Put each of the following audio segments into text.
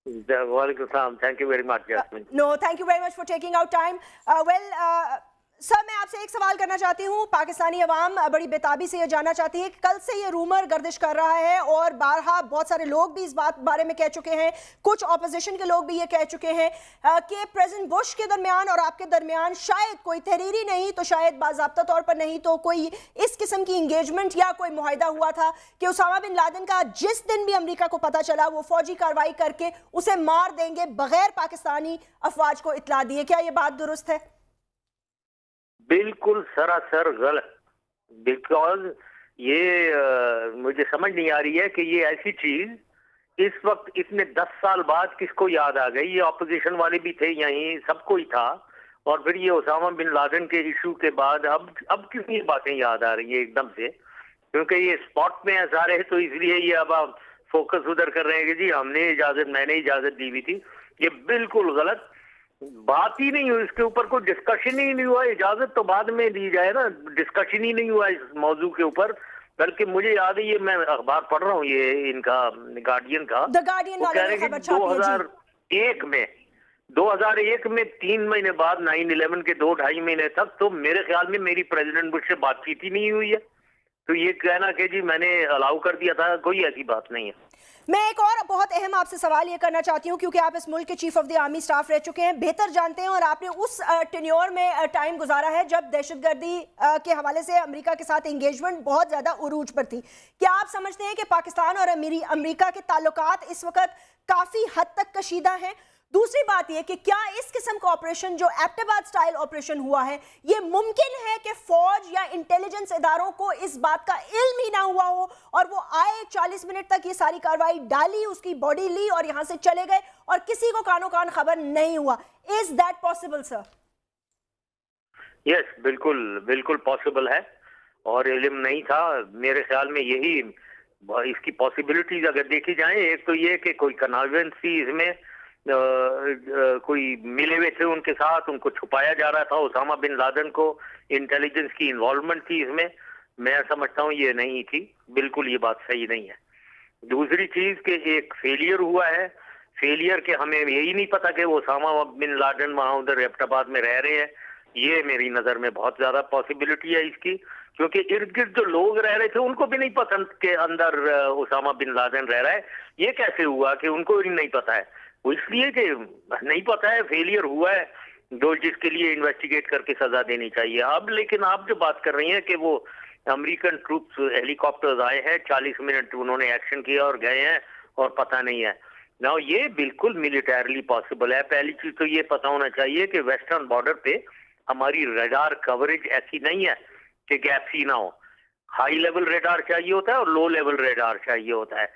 वालेकुम सलाम, thank you very much Jasmine. No, thank you very much for taking out time. Sir, मैं आपसे एक सवाल करना चाहती हूँ। पाकिस्तानी अवाम बड़ी बेताबी से ये जानना चाहती है कि कल से ये रूमर गर्दिश कर रहा है और बारहा बहुत सारे लोग भी इस बात बारे में कह चुके हैं, कुछ ऑपोजिशन के लोग भी ये कह चुके हैं कि प्रेसिडेंट बुश के दरमियान और आपके दरमियान शायद कोई तहरीरी नहीं तो शायद बाज़ाब्ता तौर पर नहीं तो कोई इस किस्म की इंगेजमेंट या कोई मुआहिदा हुआ था कि उसामा बिन लादेन का जिस दिन भी अमेरिका को पता चला वो फौजी कार्रवाई करके उसे मार देंगे बगैर पाकिस्तानी अफवाज को इतला दिए। क्या ये बात दुरुस्त है? बिल्कुल सरासर गलत। बिकॉज ये मुझे समझ नहीं आ रही है कि ये ऐसी चीज इस वक्त इतने 10 साल बाद किसको याद आ गई। ये ऑपोजिशन वाले भी थे यहीं, सबको ही था। और फिर ये उसामा बिन लादेन के इशू के बाद अब क्यों ये बातें याद आ रही है एकदम से? क्योंकि ये स्पॉट में है सारे, तो इसलिए ये अब आप फोकस उधर कर रहे हैं कि जी मैंने इजाजत दी हुई थी। ये बिल्कुल गलत बात ही नहीं हुई, इसके ऊपर कोई डिस्कशन ही नहीं हुआ। इजाजत तो बाद में दी जाए ना, डिस्कशन ही नहीं हुआ इस मौजू के ऊपर। बल्कि मुझे याद है, ये मैं अखबार पढ़ रहा हूँ ये इनका गार्डियन का, द गार्डियन वो कह रहे हैं कि 2001 में 3 महीने बाद 9/11 के 2-2.5 महीने तक तो मेरे ख्याल में मेरी प्रेसिडेंट बुश से बातचीत ही नहीं हुई है। तो ये कहना कि जी मैंने अलाउ कर दिया था, कोई ऐसी बात नहीं है। मैं एक और बहुत अहम आपसे सवाल ये करना चाहती हूँ क्योंकि आप इस मुल्क के chief of the army staff रह चुके हैं, बेहतर जानते हैं और आपने उस टेन्योर में टाइम गुजारा है जब दहशतगर्दी के हवाले से अमेरिका के साथ एंगेजमेंट बहुत ज़्यादा उरूज पर थी। क्या आप समझते हैं कि पाकिस्तान और अमेरिका के ताल्लुकात इस वक्त काफ़ी हद तक कशीदा हैं? दूसरी बात यह कि क्या इस किस्म का ऑपरेशन जो एबटाबाद स्टाइल ऑपरेशन हुआ है, ये मुमकिन है कि फौज या इंटेलिजेंस इदारों को इस बात का इल्म ही ना हुआ हो और वो आए 40 मिनट तक ये सारी कार्रवाई डाली, उसकी बॉडी ली और यहां से चले गए और किसी को कानो कान खबर नहीं हुआ? Is that possible sir? Yes, बिल्कुल बिल्कुल पॉसिबल है। और इल्म नहीं था मेरे ख्याल में, यही इसकी पॉसिबिलिटीज अगर देखी जाए, एक तो ये कि कोई कन्वेंस थी इसमें, कोई मिले हुए थे उनके साथ, उनको छुपाया जा रहा था। उसामा बिन लादेन को इंटेलिजेंस की इन्वॉल्वमेंट थी इसमें, मैं समझता हूँ ये नहीं थी। बिल्कुल ये बात सही नहीं है। दूसरी चीज कि एक फेलियर हुआ है, फेलियर के हमें यही नहीं पता कि वो उसामा बिन लादेन वहां उधर एबटाबाद में रह रहे हैं। ये मेरी नजर में बहुत ज्यादा पॉसिबिलिटी है इसकी, क्योंकि इर्द गिर्द जो लोग रह रहे थे उनको भी नहीं पसंद के अंदर उसामा बिन लादेन रह रहा है। ये कैसे हुआ कि उनको भी नहीं पता है? वो इसलिए कि नहीं पता है, फेलियर हुआ है जो जिसके लिए इन्वेस्टिगेट करके सजा देनी चाहिए। अब लेकिन आप जो बात कर रही हैं कि वो अमेरिकन ट्रूप्स हेलीकॉप्टर्स आए हैं, 40 मिनट उन्होंने एक्शन किया और गए हैं और पता नहीं है ना, ये बिल्कुल मिलिटरली पॉसिबल है। पहली चीज तो ये पता होना चाहिए कि वेस्टर्न बॉर्डर पे हमारी रडार कवरेज ऐसी नहीं है कि गैप ही ना हो। हाई लेवल रेडार चाहिए होता है और लो लेवल रेडार चाहिए होता है,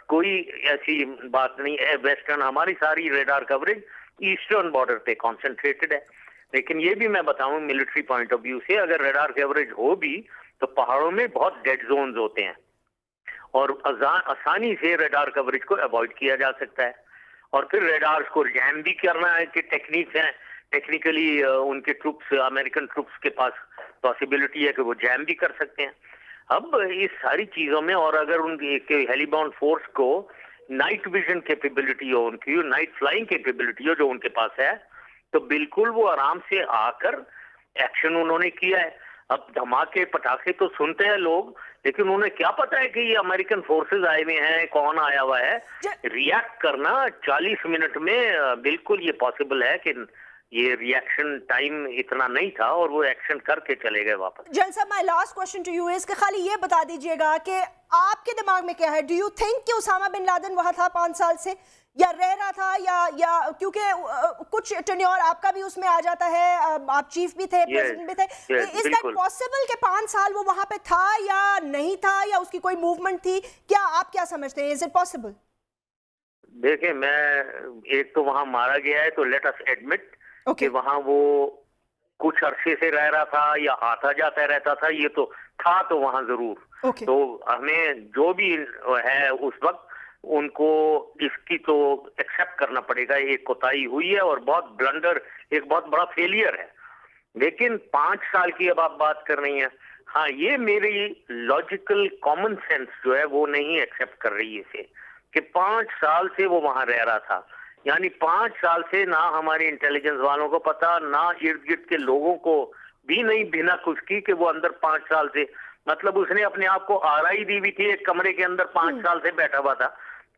कोई ऐसी बात नहीं है। वेस्टर्न हमारी सारी रेडार कवरेज ईस्टर्न बॉर्डर पे कॉन्सेंट्रेटेड है। लेकिन ये भी मैं बताऊं मिलिट्री पॉइंट ऑफ व्यू से, अगर रेडार कवरेज हो भी तो पहाड़ों में बहुत डेड जोन्स होते हैं और आसानी से रेडार कवरेज को अवॉइड किया जा सकता है। और फिर रेडार्स को जैम भी करना है कि टेक्निक्स हैं, टेक्निकली उनके ट्रूप्स, अमेरिकन ट्रूप्स के पास पॉसिबिलिटी है कि वो जैम भी कर सकते हैं। अब इस सारी चीजों में, और अगर उनके हेलीबॉर्न फोर्स को नाइट विजन कैपेबिलिटी हो, उनकी नाइट फ्लाइंग कैपेबिलिटी हो जो उनके पास है, तो बिल्कुल वो आराम से आकर एक्शन उन्होंने किया है। अब धमाके पटाखे तो सुनते हैं लोग, लेकिन उन्हें क्या पता है कि ये अमेरिकन फोर्सेस आए हुए हैं, कौन आया हुआ है। रिएक्ट करना 40 मिनट में बिल्कुल ये पॉसिबल है कि ये रिएक्शन टाइम इतना नहीं था और वो एक्शन करके चले गए वापस। जनरल साहब, my last question to you is कि खाली ये बता दीजिएगा कि आपके दिमाग में क्या है? डू यू थिंक कि उसामा बिन लादेन वहां था 5 साल से, या रह रहा था, या क्योंकि कुछ टेन्योर आपका भी उसमें आ जाता है, आप चीफ भी थे, प्रेसिडेंट भी थे, इज दैट पॉसिबल कि 5 साल वो वहां पे था या नहीं था, या उसकी कोई मूवमेंट थी? क्या आप क्या समझते हैं, इज इट पॉसिबल? देखिए, मैं एक तो वहां मारा गया है, तो लेट अस एडमिट कि वहां वो कुछ अरसे से रह रहा था या आता जाता रहता था, ये तो था, तो वहां जरूर। तो हमें जो भी है उस वक्त उनको इसकी तो एक्सेप्ट करना पड़ेगा, एक कोताही हुई है और बहुत ब्लंडर, एक बहुत बड़ा फेलियर है। लेकिन 5 साल की अब आप बात कर रही हैं, हाँ, ये मेरी लॉजिकल कॉमन सेंस जो है वो नहीं एक्सेप्ट कर रही है इसे, कि 5 साल से वो वहां रह रहा था। यानी 5 साल से ना हमारे इंटेलिजेंस वालों को पता, ना इर्द गिर्द के लोगों को भी नहीं, बिना कुछ की, कि वो अंदर 5 साल से, मतलब उसने अपने आप को आरआई दी हुई थी, एक कमरे के अंदर 5 साल से बैठा हुआ था।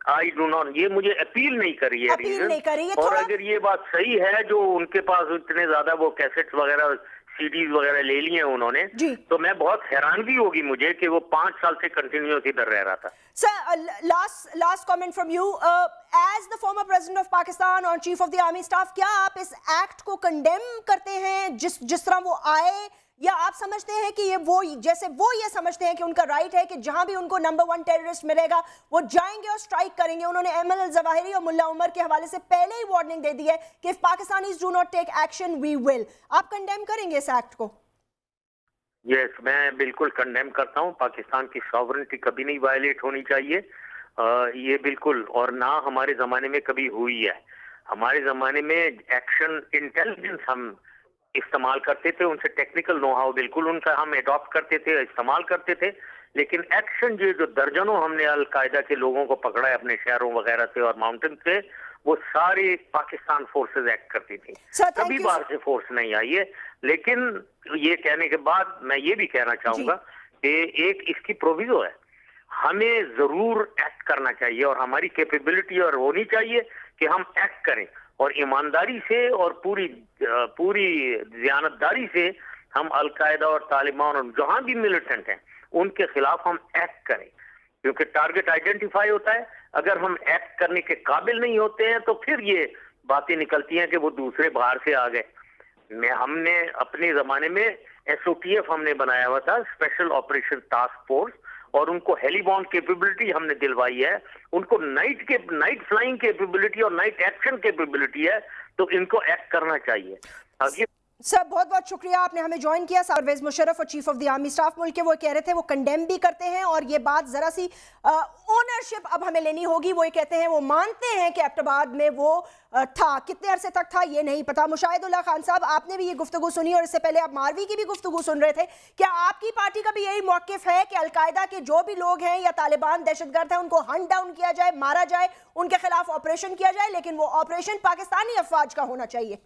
आई डू नॉट, ये मुझे अपील नहीं करी है रीजन। और अगर ये बात सही है, जो उनके पास इतने ज्यादा वो कैसेट्स वगैरह, सीडीज वगैरह ले लिए हैं उन्होंने, तो मैं बहुत हैरानगी होगी मुझे कि वो 5 साल से कंटिन्यूअस इधर रह रहा था। Sir, last comment from you as the former president of Pakistan और chief of the army staff, क्या आप इस एक्ट को कंडेम करते हैं जिस तरह वो आए, या आप समझते हैं कि ये समझते हैं कि उनका राइट है कि जहां भी उनको नंबर 1 टेररिस्ट मिलेगा वो जाएंगे और स्ट्राइक करेंगे? उन्होंने अहमद अल जवाहिरी और मुल्ला उमर के हवाले से पहले ही वार्निंग दे दी है कि if Pakistanis do not take action we will. आप कंडेम करेंगे इस एक्ट को? यस, मैं बिल्कुल कंडेम करता हूं। पाकिस्तान की सॉवरेनिटी कभी नहीं वायलेट होनी चाहिए, ये बिल्कुल, और ना हमारे जमाने में कभी हुई है। हमारे जमाने में एक्शन इंटेलिजेंस हम इस्तेमाल करते थे, उनसे टेक्निकल नो हाउ बिल्कुल उनका हम अडॉप्ट करते थे, इस्तेमाल करते थे, लेकिन एक्शन जो दर्जनों हमने अलकायदा के लोगों को पकड़ा है अपने शहरों वगैरह से और माउंटेन से, वो सारे पाकिस्तान फोर्सेस एक्ट करती थी, कभी बाहर से फोर्स नहीं आई है। लेकिन ये कहने के बाद मैं ये भी कहना चाहूंगा कि एक इसकी प्रोविजो है, हमें जरूर एक्ट करना चाहिए और हमारी कैपेबिलिटी और होनी चाहिए कि हम एक्ट करें, और ईमानदारी से और पूरी ज़ियानतदारी से हम अलकायदा और तालिबान और जहां भी मिलिटेंट हैं उनके खिलाफ हम एक्ट करें, क्योंकि टारगेट आइडेंटिफाई होता है। अगर हम एक्ट करने के काबिल नहीं होते हैं तो फिर ये बातें निकलती हैं कि वो दूसरे बाहर से आ गए। हमने अपने जमाने में SOTF हमने बनाया हुआ था, स्पेशल ऑपरेशन टास्क फोर्स, और उनको हेलीबॉर्न कैपेबिलिटी हमने दिलवाई है, उनको नाइट फ्लाइंग कैपेबिलिटी और नाइट एक्शन कैपेबिलिटी है, तो इनको एक्ट करना चाहिए। आगे सर, बहुत बहुत शुक्रिया, आपने हमें ज्वाइन किया। परवेज मुशर्रफ और chief of the army staff मुल्क के, वो कह रहे थे वो कंडेम भी करते हैं, और ये बात जरा सी ओनरशिप अब हमें लेनी होगी। वो ये कहते हैं वो मानते हैं कि एबटाबाद में वो था, कितने अरसे तक था ये नहीं पता। मुशाहिदुल्लाह खान साहब, आपने भी ये गुफ्तगू सुनी और इससे पहले आप मारवी की भी गुफ्तगू सुन रहे थे। क्या आपकी पार्टी का भी यही मौक़िफ़ है कि अलकायदा के जो भी लोग हैं या तालिबान दहशतगर्द हैं उनको हंट डाउन किया जाए, मारा जाए, उनके खिलाफ ऑपरेशन किया जाए, लेकिन वो ऑपरेशन पाकिस्तानी अफवाज का होना चाहिए?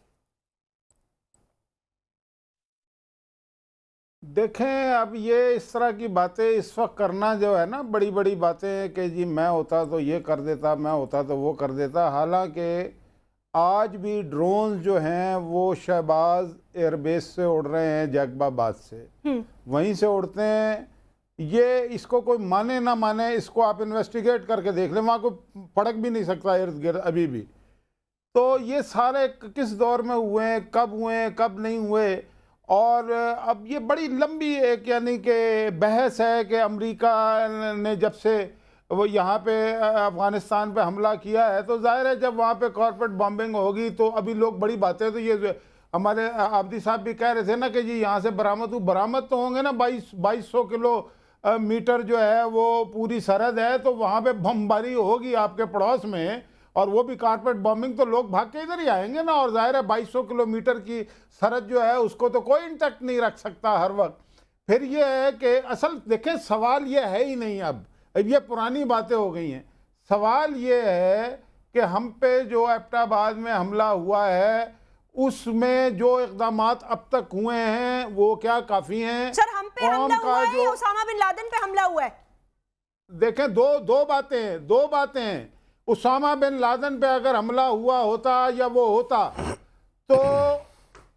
देखें, अब ये इस तरह की बातें इस वक्त करना जो है ना, बड़ी बड़ी बातें कि जी मैं होता तो ये कर देता, मैं होता तो वो कर देता। हालांकि आज भी ड्रोन जो हैं वो शहबाज एयरबेस से उड़ रहे हैं, जैकबाबाद से, वहीं से उड़ते हैं। ये इसको कोई माने ना माने, इसको आप इन्वेस्टिगेट करके देख लें, वहाँ कोई फड़क भी नहीं सकता इर्द गिर्द अभी भी। तो ये सारे किस दौर में हुए हैं, कब हुए हैं, कब नहीं हुए, और अब ये बड़ी लंबी एक यानी कि बहस है कि अमेरिका ने जब से वो यहाँ पे अफ़गानिस्तान पे हमला किया है, तो जाहिर है जब वहाँ पे कॉर्पोरेट बॉम्बिंग होगी तो अभी लोग बड़ी बातें, तो ये हमारे आबदी साहब भी कह रहे थे ना कि जी यहाँ से बरामद तो होंगे ना 2200 किलो मीटर जो है वो पूरी सरहद है, तो वहाँ पे बमबारी होगी आपके पड़ोस में, और वो भी कारपेट बॉम्बिंग, तो लोग भाग के इधर ही आएंगे ना। और जाहिर है 2200 किलोमीटर की सरहद जो है उसको तो कोई इंटैक्ट नहीं रख सकता हर वक्त। फिर ये है कि असल देखें, सवाल ये है ही नहीं, अब ये पुरानी बातें हो गई हैं। सवाल ये है कि हम पे जो एबटाबाद में हमला हुआ है उसमें जो इक़दामात अब तक हुए हैं वो क्या काफ़ी हैं? सर, हम पे हमला हुआ है या उसामा बिन लादेन पे हमला हुआ है? देखें, दो बातें हैं। उसामा बिन लादेन पे अगर हमला हुआ होता या वो होता तो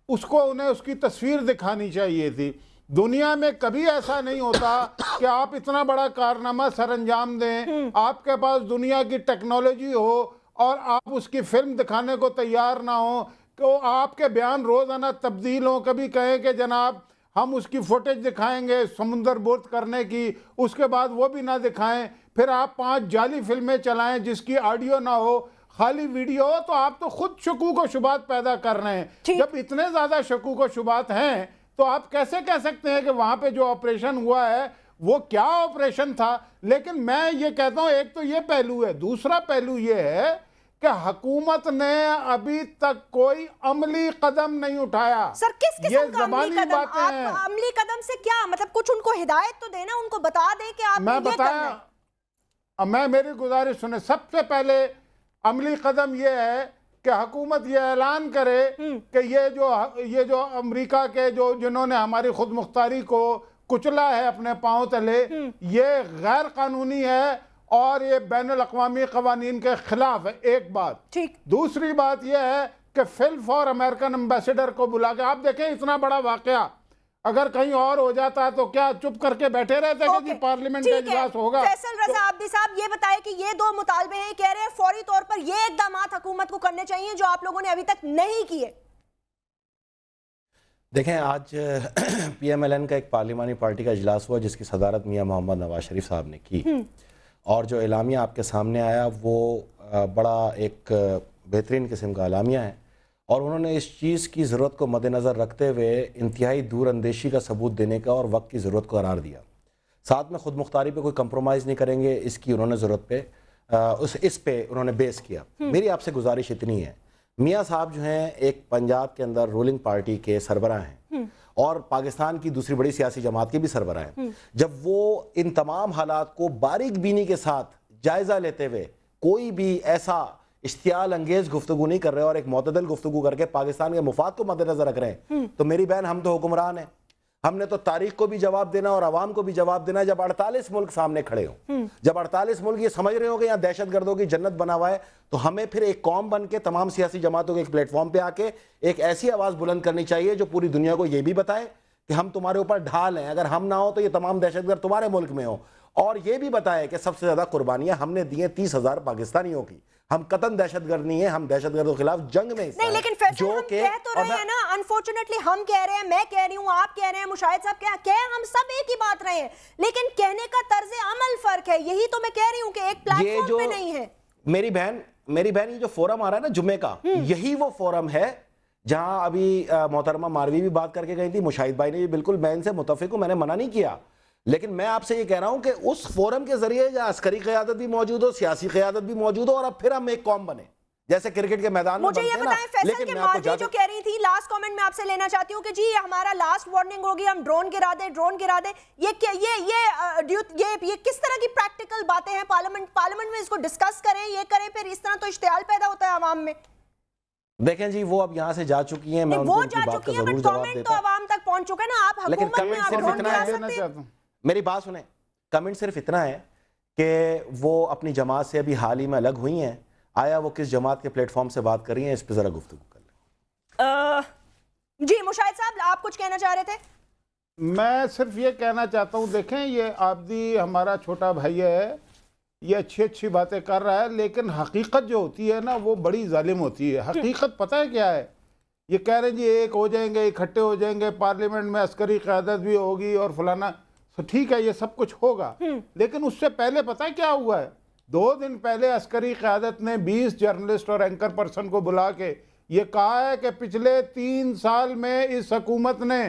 उसको उन्हें उसकी तस्वीर दिखानी चाहिए थी। दुनिया में कभी ऐसा नहीं होता कि आप इतना बड़ा कारनामा सरअंजाम दें, आपके पास दुनिया की टेक्नोलॉजी हो और आप उसकी फिल्म दिखाने को तैयार ना हो, तो आपके बयान रोज़ाना तब्दील हों। कभी कहें कि जनाब हम उसकी फुटेज दिखाएंगे समुंदर बुर्द करने की, उसके बाद वो भी ना दिखाएं, फिर आप 5 जाली फिल्में चलाएं जिसकी ऑडियो ना हो, खाली वीडियो हो, तो आप तो खुद शकूक व शुबात पैदा कर रहे हैं। जब इतने ज़्यादा शकूक व शुबात हैं तो आप कैसे कह सकते हैं कि वहाँ पे जो ऑपरेशन हुआ है वो क्या ऑपरेशन था? लेकिन मैं ये कहता हूँ, एक तो ये पहलू है, दूसरा पहलू ये है कि हुकूमत ने अभी तक कोई अमली कदम नहीं उठाया। सर, किस किस्म का अमली कदम? आप अमली कदम से क्या मतलब? कुछ उनको हिदायत तो देना, उनको बता दें कि आप मैं बताया, मैं मेरी गुजारिश सुने। सबसे पहले अमली कदम ये है कि हुकूमत ये ऐलान करे कि ये जो अमेरिका के जो जिन्होंने हमारी खुद मुख्तारी को कुचला है अपने पांव तले, ये गैर कानूनी है और ये बैनुल अक़वामी क़वानीन के खिलाफ है। एक बात। ठीक। दूसरी बात यह है कि फिल फॉर अमेरिकन एम्बेसडर को बुला के, आप देखें इतना बड़ा वाकया अगर कहीं और हो जाता तो क्या चुप करके बैठे रहते कि पार्लियामेंट का इजलास होगा? फैसल रजा आब्दी साहब ये बताएं कि ये दो मुतालबे हैं, कह रहे हैं फौरी तौर पर ये इक़दामात हुकूमत को करने चाहिए जो आप लोगों ने अभी तक नहीं किए। देखें, आज PMLN का एक पार्लिमानी पार्टी का इजलास हुआ जिसकी सदारत मियां मोहम्मद नवाज शरीफ साहब ने की, और जो एलामिया आपके सामने आया वो बड़ा एक बेहतरीन किस्म का एलामिया है, और उन्होंने इस चीज़ की ज़रूरत को मद्देनज़र रखते हुए इंतहाई दूर अंदेशी का सबूत देने का और वक्त की ज़रूरत को करार दिया। साथ में ख़ुद मुख्तारी पे कोई कंप्रोमाइज़ नहीं करेंगे, इसकी उन्होंने ज़रूरत पे इस पे उन्होंने बेस किया। मेरी आपसे गुजारिश इतनी है, मियाँ साहब जो हैं एक पंजाब के अंदर रूलिंग पार्टी के सरबराह हैं और पाकिस्तान की दूसरी बड़ी सियासी जमात के भी सरबराह हैं। जब वो इन तमाम हालात को बारीक बीनी के साथ जायज़ा लेते हुए कोई भी ऐसा इश्तियाल अंगेज गुफ्तगू नहीं कर रहे और एक मोतदल गुफ्तगू करके पाकिस्तान के मुफाद को मद्देनजर रख रहे हैं, तो मेरी बहन हम तो हुक्मरान हैं, हमने तो तारीख को भी जवाब देना और आवाम को भी जवाब देना है। जब 48 मुल्क सामने खड़े हो, जब 48 मुल्क ये समझ रहे हो कि यहाँ दहशतगर्दों की जन्नत बना हुआ है, तो हमें फिर एक कौम बन के तमाम सियासी जमातों के एक प्लेटफॉर्म पे आके एक ऐसी आवाज़ बुलंद करनी चाहिए जो पूरी दुनिया को ये भी बताए कि हम तुम्हारे ऊपर ढाल हैं, अगर हम ना हो तो ये तमाम दहशतगर्द तुम्हारे मुल्क में हो, और ये भी बताए कि सबसे ज़्यादा कुर्बानियां हमने दी हैं 30,000 पाकिस्तानियों की। हम कतन दहशतगर्द नहीं है, हम दहशतगर्दों के खिलाफ जंग में नहीं, लेकिन फैसल हम कह तो रहे हैं ना, अनफॉर्चुनेटली हम कह रहे हैं, मैं कह रही हूं, आप कह रहे हैं, मुशाहिद साहब कह हम सब एक ही बात रहे हैं, लेकिन कहने का तर्ज अमल फर्क है। यही तो मैं कह रही हूं कि एक प्लेटफॉर्म पे नहीं है। मेरी बहन ये जो फोरम आ रहा है ना जुम्मे का, यही वो फोरम है जहां अभी मोहतरमा मारवी भी बात करके गई थी, मुशाहिद भाई ने भी, बिल्कुल मैं इनसे मुतफिक हूं, मैंने मना नहीं किया, लेकिन मैं आपसे ये कह रहा हूं कि उस फोरम के जरिए जहां अस्करी क़यादत भी मौजूद हो, सियासी क़यादत भी मौजूद हो, और अब फिर हम एक कौम बने जैसे क्रिकेट के मैदान में। मुझे ये बताएं फैसल के मारवी जो कह रही थी, लास्ट कमेंट में आपसे लेना चाहती हूं कि जी हमारा लास्ट वार्निंग होगी, हम ड्रोन गिरा दे, ये किस तरह की प्रैक्टिकल बातें हैं? पार्लियामेंट में इसको डिस्कस करें, ये करें, फिर इस तरह तो इश्तियाल पैदा होता है आवाम में। देखें जी, वो अब यहाँ से जा चुकी हैं, मैं वो जा चुकी हैं, बट कमेंट तो आवाम तक पहुंच चुका है ना। आप हुकूमत में आप ड्रोन गिरा सकते हैं। मेरी बात सुने, कमेंट सिर्फ इतना है कि वो अपनी जमात से अभी हाल ही में अलग हुई हैं, आया वो किस जमात के प्लेटफॉर्म से बात कर रही हैं, इस पे जरा गुफ्तगू कर लें। जी मुशाहिद साहब, आप कुछ कहना चाह रहे थे? मैं सिर्फ ये कहना चाहता हूँ, देखें ये आब्दी हमारा छोटा भाई है, ये अच्छी बातें कर रहा है, लेकिन हकीकत जो होती है ना वो बड़ी जालिम होती है। हकीकत पता है क्या है? ये कह रहे हैं जी एक हो जाएंगे, इकट्ठे हो जाएंगे, पार्लियामेंट में अस्करी क़यादत भी होगी और फलाना, तो ठीक है ये सब कुछ होगा, लेकिन उससे पहले पता है क्या हुआ है? 2 दिन पहले अस्करी क़यादत ने 20 जर्नलिस्ट और एंकर पर्सन को बुला के ये कहा है कि पिछले 3 साल में इस हुकूमत ने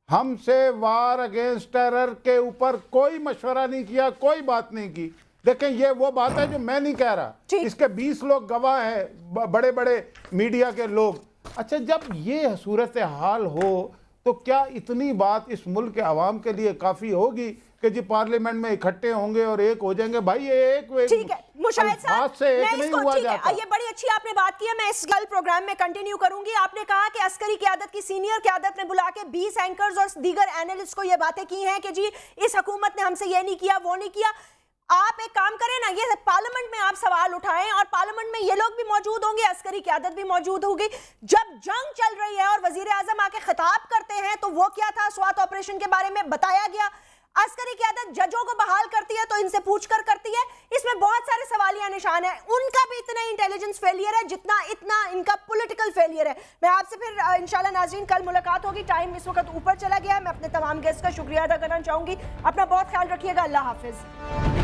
हमसे वार अगेंस्ट टेरर के ऊपर कोई मशवरा नहीं किया, कोई बात नहीं की। देखें ये वो बात है जो मैं नहीं कह रहा, इसके 20 लोग गवाह हैं, बड़े बड़े मीडिया के लोग। अच्छा, जब ये सूरत हाल हो तो क्या इतनी बात इस मुल्क के आवाम के लिए काफ़ी होगी कि जी पार्लियामेंट में इकट्ठे होंगे और एक हो जाएंगे? भाई ये एक ठीक है मुशाहिद साहब, से एक नहीं हुआ जाता। ये बड़ी अच्छी आपने बात की है, मैं इस कल प्रोग्राम में कंटिन्यू करूंगी। आपने कहा कि अस्करी क़यादत की सीनियर क़यादत ने बुला के 20 एंकर्स और दीगर एनालिस्ट को ये बातें की हैं कि जी इस हुकूमत ने हमसे ये नहीं किया, वो नहीं किया। आप एक काम करें ना, ये पार्लियामेंट में आप सवाल उठाएं और पार्लियामेंट में ये लोग भी मौजूद होंगे, अस्करी क़यादत भी मौजूद होगी। जब जंग चल रही है और वजीर आजम आके खिताब करते हैं तो वो क्या था, स्वात ऑपरेशन के बारे में बताया गया। अस्करी क़यादत जजों को बहाल करती है तो इनसे पूछकर करती है, इसमें बहुत सारे सवालिया निशान है। उनका भी इतना इंटेलिजेंस फेलियर है जितना इनका पॉलिटिकल फेलियर है। मैं आपसे फिर इंशाल्लाह नाज़रीन कल मुलाकात होगी। टाइम इस वक्त ऊपर चला गया है। मैं अपने तमाम गेस्ट का शुक्रिया अदा करना चाहूंगी। अपना बहुत ख्याल रखिएगा। अल्लाह हाफिज।